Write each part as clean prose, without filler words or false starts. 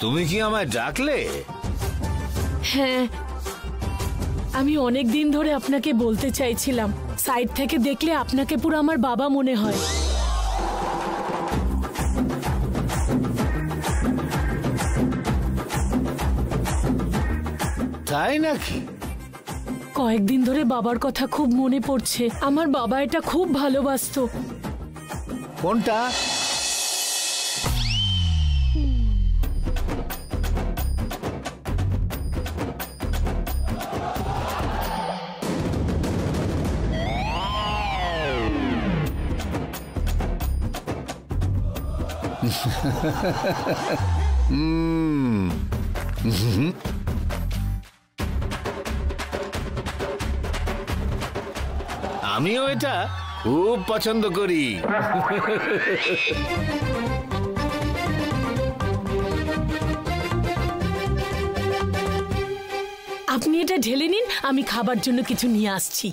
তুমি কি আমায় ডাকলে? হ্যাঁ, আমি অনেক দিন ধরে আপনাকে বলতে চাইছিলাম। সাইড থেকে দেখলে আপনাকে পুরো আমার বাবা মনে হয়। তাই নাকি? কয়েকদিন ধরে বাবার কথা খুব মনে পড়ছে। আমার বাবা এটা খুব ভালোবাসতো। কোনটা? আমিও এটা খুব পছন্দ করি। আপনি এটা ঢেলে নিন, আমি খাবার জন্য কিছু নিয়ে আসছি।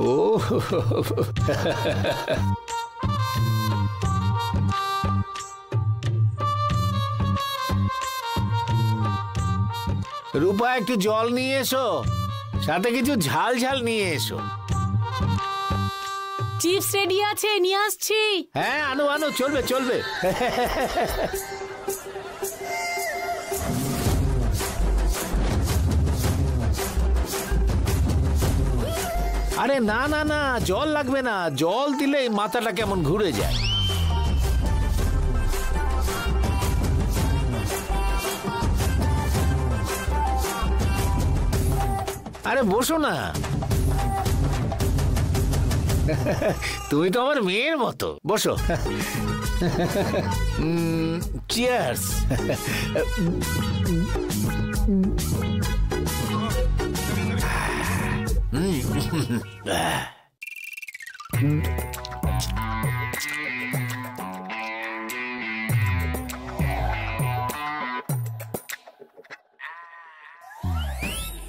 ও রূপা, একটু জল নিয়ে এসো, সাথে কিছু ঝাল ঝাল নিয়ে এসো। চিপস রেডি আছে, নিয়ে আসছি। হ্যাঁ, আনো আনো, চলবে চলবে। আরে না না না, জল লাগবে না। জল দিলেই মাথাটা কেমন ঘুরে যায়। আরে বসো না, তুমি তো আমার মেয়ের মতো। বসো। চিয়ার্স।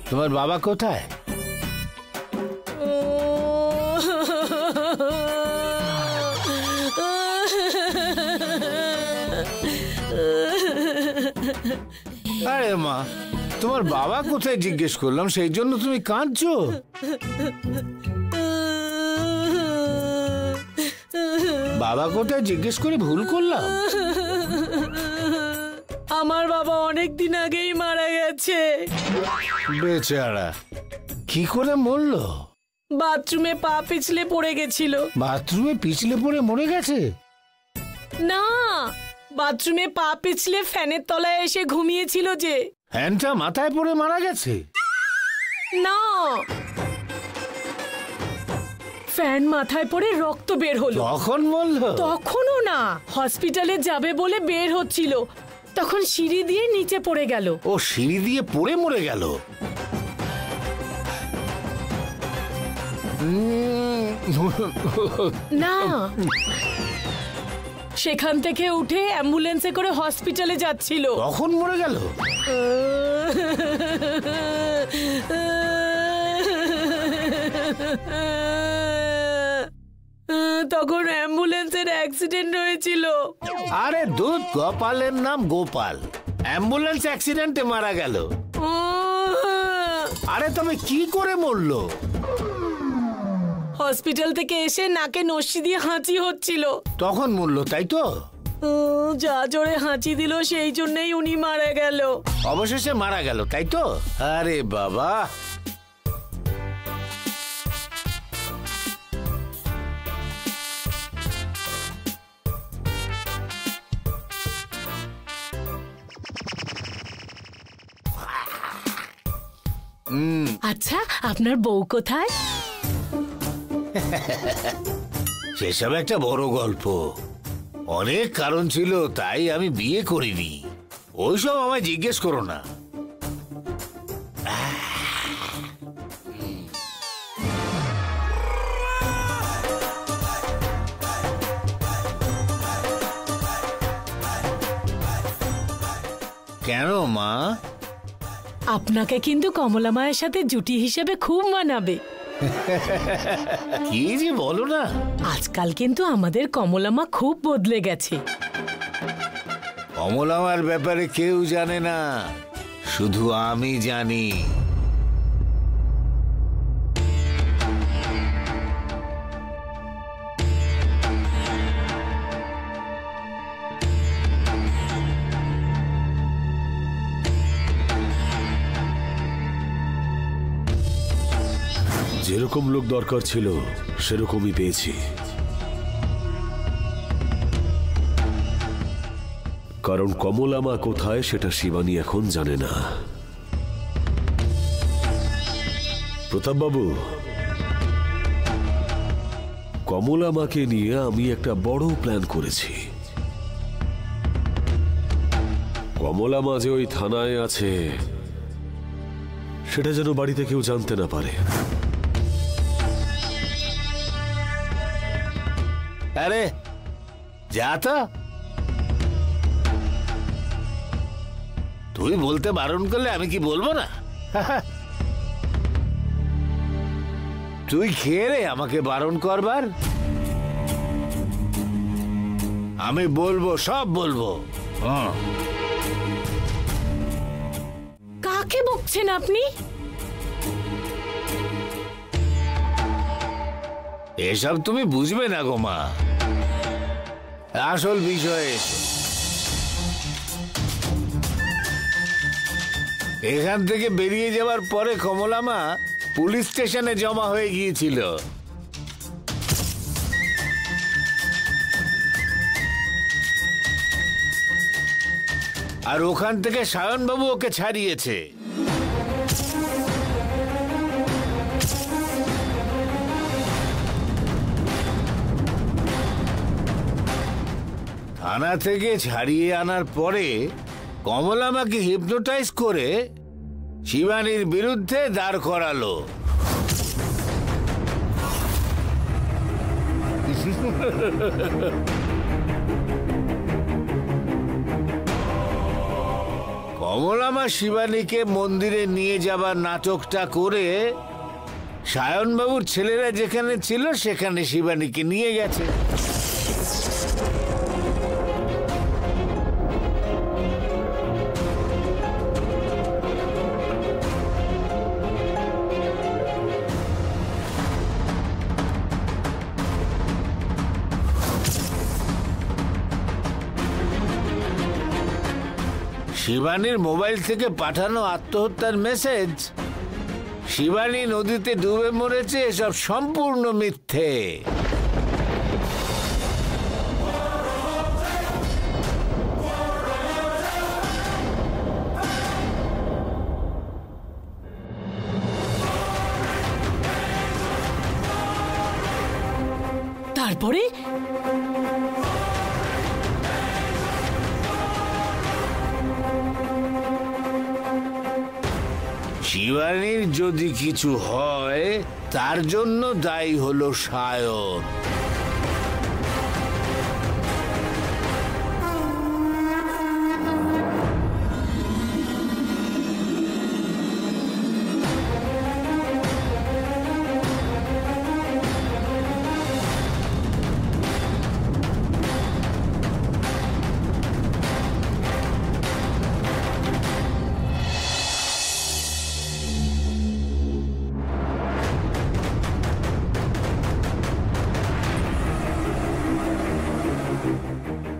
তোমার বাবা কোথায়? আরে মা, তোমার বাবা কোথায় জিজ্ঞেস করলাম, সেই জন্য তুমি কাঁদছো? বাবা কোথায় জিজ্ঞেস করে ভুল করলাম? আমার বাবা অনেক দিন আগেই মারা গেছে। বেচারা, কি করে মরলো? বাথরুমে পা পিছলে পড়ে গেছিল। বাথরুমে পিছলে পড়ে মরে গেছে? না, বাথরুমে পা পিছলে ফ্যানের তলায় এসে ঘুমিয়েছিল যে। ফ্যানটা মাথায় পড়ে মারা গেছে? না, ফ্যান মাথায় পড়ে রক্ত বের হলো। তখন মরলো? তখনও না, হসপিটালে যাবে বলে বের হচ্ছিল, তখন সিঁড়ি দিয়ে নিচে পড়ে গেল। ও সিঁড়ি দিয়ে পড়ে মরে গেল? না, সেখান থেকে উঠে অ্যাম্বুলেন্সে করে হসপিটালে যাচ্ছিল। তখন মরে গেল? তখন অ্যাম্বুলেন্সের অ্যাক্সিডেন্ট হয়েছিল। আরে দুধ, গোপালের নাম গোপাল, অ্যাম্বুলেন্স অ্যাক্সিডেন্টে মারা গেল? আরে তবে কি করে মরলো? হসপিটাল থেকে এসে নাকে নস্যি দিয়ে হাঁচি হচ্ছিল, তখন মরলো, তাই তো? যা জোরে হাঁচি দিল, সেই জন্যই উনি মারা গেল। অবশেষে মারা গেল, তাই তো? আরে বাবা, আচ্ছা, আপনার বউ কোথায়? সেসব একটা বড় গল্প। অনেক কারণ ছিল, তাই আমি বিয়ে করিনি। ওইসব আমায় জিজ্ঞেস করো না। কেন মা? আপনাকে কিন্তু কমলা মায়ের সাথে জুটি হিসেবে খুব মানাবে। কি যে বলো না, আজকাল কিন্তু আমাদের কমলামা খুব বদলে গেছে। কমলামার ব্যাপারে কেউ জানে না, শুধু আমি জানি। যেরকম লোক দরকার ছিল সেরকমই পেয়েছি। কারণ কমলামা কোথায় সেটা শিবানী এখন জানে না। প্রতাপবাবু, কমলামাকে নিয়ে আমি একটা বড় প্ল্যান করেছি। কমলামা যে ওই থানায় আছে সেটা যেন বাড়িতে কেউ জানতে না পারে। আরে যা তো, তুই বলতে বারণ করলে আমি কি বলবো না? তুই খেয়ে রে আমাকে বারণ করবার। আমি বলবো, সব বলবো। কাকে বকছেন আপনি? এসব তুমি বুঝবে না গো মা, আসল বিষয় এসো। এখান থেকে বেরিয়ে যাওয়ার পরে কমলামা পুলিশ স্টেশনে জমা হয়ে গিয়েছিল। আর ওখান থেকে সায়নবাবু ওকে ছাড়িয়েছে। থানা থেকে ছাড়িয়ে আনার পরে কমলামাকে হিপনোটাইজ করে শিবানীর বিরুদ্ধে দাঁড় করালো। কমলামা শিবানীকে মন্দিরে নিয়ে যাবার নাটকটা করে সায়নবাবুর ছেলেরা যেখানে ছিল সেখানে শিবানীকে নিয়ে গেছে। শিবানীর মোবাইল থেকে পাঠানো আত্মহত্যার মেসেজ শিবানী নদীতে ডুবে মরেছে, এসব সম্পূর্ণ মিথ্যে। তারপরে শিবানীর যদি কিছু হয় তার জন্য দায়ী হলো সায়ন।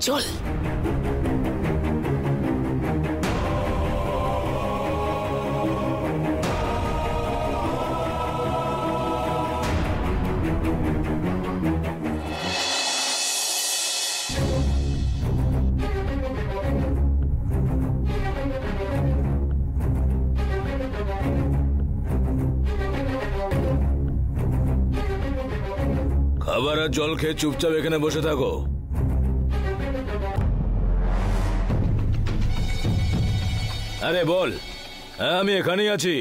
চল। খাবার আর জল খেয়ে চুপচাপ এখানে বসে থাকো। আরে বল। হ্যাঁ, আমি এখানেই আছি।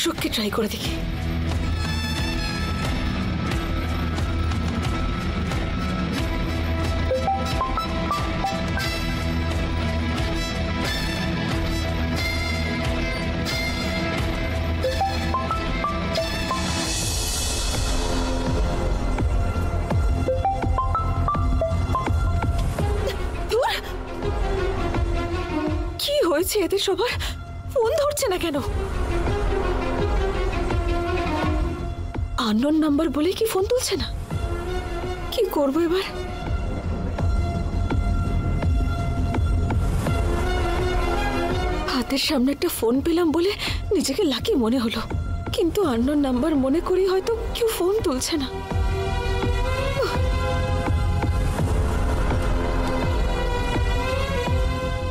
অশোককে ট্রাই করে দেখি। কি হয়েছে এদের সবার? ফোন ধরছে না কেন? আননোন নাম্বার বলে কি ফোন তুলছে না? কি করবো এবার? হাতের সামনে একটা ফোন পেলাম বলে নিজেকে লাকি মনে হলো, কিন্তু আননোন নাম্বার মনে করি হয়তো কেউ ফোন তুলছে না।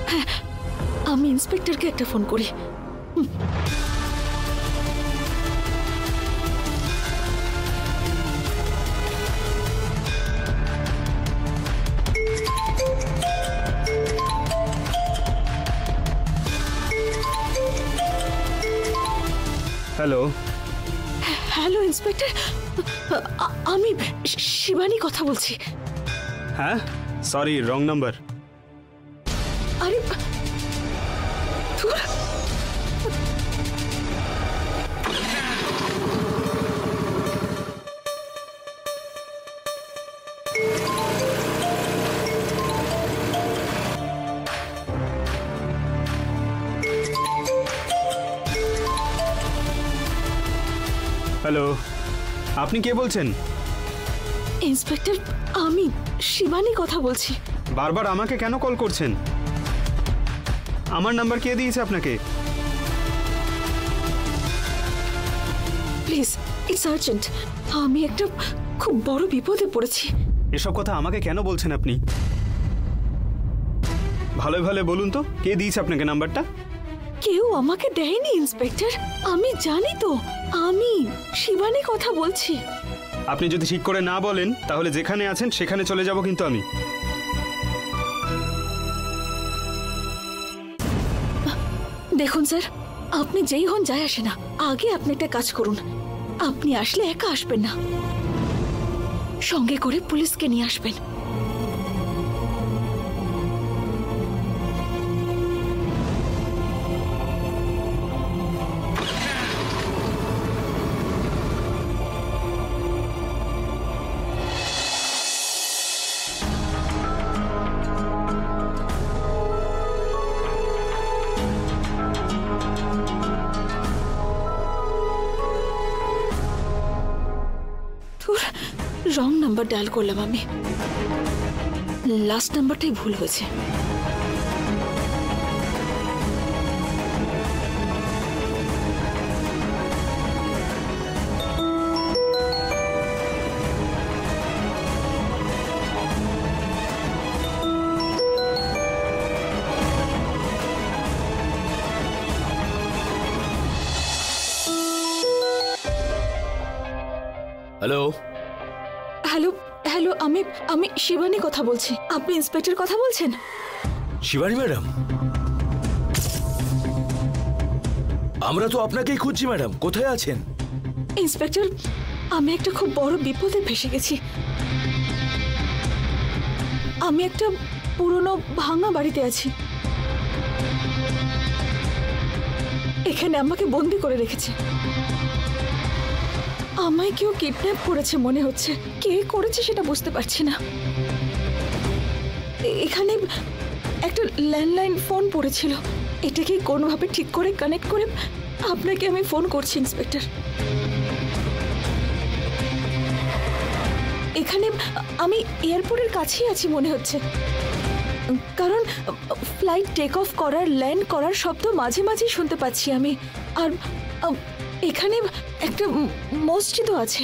হ্যাঁ, আমি ইন্সপেক্টরকে একটা ফোন করি। হ্যালো। হ্যালো ইন্সপেক্টর, আমি শিবানী কথা বলছি। হ্যাঁ, সরি, রং নাম্বার। আরে ধুর। হ্যালো, আপনি কে বলছেন? ইন্সপেক্টর, আমি শিবানী কথা বলছি। বারবার আমাকে কেন কল করছেন? আমার নাম্বার কে দিয়েছে আপনাকে? Please, it's urgent. আমি একটা খুব বড় বিপদে পড়েছি। এসব কথা আমাকে কেন বলছেন আপনি? ভালো ভালো বলুন তো, কে দিয়েছে আপনাকে নাম্বারটা? কেউ আমাকে দেয়নি ইন্সপেক্টর। আমি জানি তো, আমি শিবানী কথা বলছি। আপনি যদি ঠিক করে না বলেন তাহলে যেখানে আছেন সেখানে চলে যাব কিন্তু আমি। দেখুন স্যার, আপনি যেই হন যায় আসে না, আগে আপনি একটা কাজ করুন। আপনি আসলে একা আসবেন না, সঙ্গে করে পুলিশকে নিয়ে আসবেন। রং নাম্বার ডায়াল করলাম আমি। লাস্ট নাম্বারটাই ভুল হয়েছে। হ্যালো হ্যালো হ্যালো, আমি শিবানী কথা বলছি। আপনি ইন্সপেক্টর কথা বলছেন? শিবানী ম্যাডাম, আমরা তো আপনাকেই খুঁজছি ম্যাডাম, কোথায় আছেন? ইন্সপেক্টর, আমি একটা খুব বড় বিপদে ফেসে গেছি। আমি একটা পুরনো ভাঙা বাড়িতে আছি। এখানে আমাকে বন্দি করে রেখেছে। আমায় কেউ কিডন্যাপ করেছে মনে হচ্ছে। কে করেছে সেটা বুঝতে পারছি না। এখানে একটা ল্যান্ডলাইন ফোন পড়েছিল। এটাকে কোনোভাবে ঠিক করে কানেক্ট করে আপনাকে আমি ফোন করছি ইন্সপেক্টর। এখানে আমি এয়ারপোর্টের কাছেই আছি মনে হচ্ছে, কারণ ফ্লাইট টেক অফ করার, ল্যান্ড করার শব্দ মাঝে মাঝেই শুনতে পাচ্ছি আমি। আর এখানে একটা মসজিদও আছে।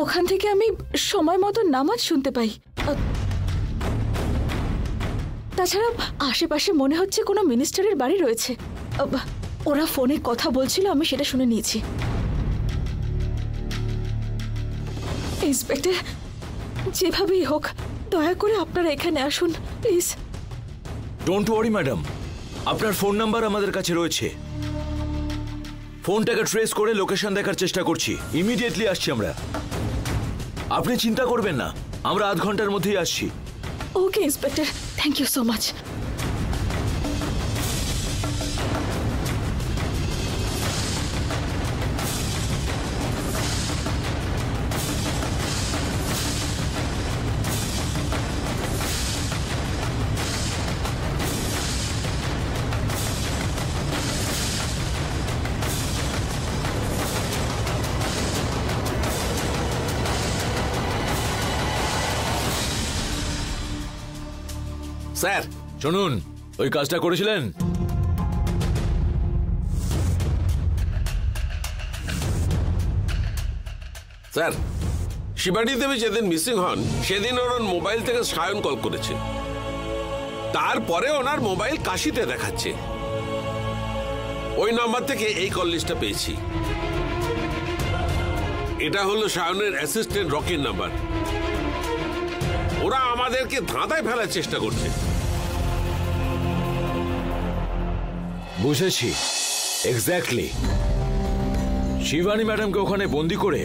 ওখান থেকে আমি সময় মতো নামাজ শুনতে পাই। তাছাড়া আশেপাশে মনে হচ্ছে কোনো মিনিস্টারের বাড়ি রয়েছে। ওরা ফোনে কথা বলছিল, আমি সেটা শুনে নিয়েছি। ইন্সপেক্টর, যেভাবেই হোক দয়া করে আপনারা এখানে আসুন প্লিজ। ডোন্ট ওয়ারি ম্যাডাম, আপনার ফোন নাম্বার আমাদের কাছে রয়েছে। ফোনটাকে ট্রেস করে লোকেশন দেখার চেষ্টা করছি। ইমিডিয়েটলি আসছি আমরা। আপনি চিন্তা করবেন না, আমরা আধ ঘন্টার মধ্যেই আসছি। Okay inspector, thank you so much. Sir শুনুন, ওই কাজটা করেছিলেন? স্যার, শিবানী দেবী যেদিন মিসিং হন সেদিন ওনার মোবাইল থেকে সায়ন কল করেছে। তারপরে ওনার মোবাইল কাশিতে দেখাচ্ছে। ওই নাম্বার থেকে এই কল লিস্টটা পেয়েছি। এটা হলো সায়নের অ্যাসিস্ট্যান্ট রকির নাম্বার। ওরা আমাদেরকে ধাঁধায় ফেলার চেষ্টা করছে। বুঝেছি, এক্স্যাক্টলি। শিবানী ম্যাডামকে ওখানে বন্দি করে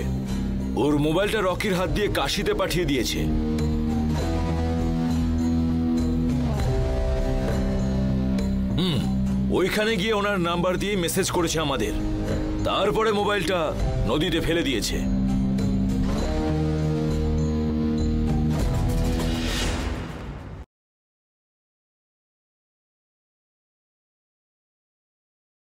ওর মোবাইলটা রকির হাত দিয়ে কাশিতে পাঠিয়ে দিয়েছে। ওইখানে গিয়ে ওনার নাম্বার দিয়ে মেসেজ করেছে আমাদের, তারপরে মোবাইলটা নদীতে ফেলে দিয়েছে।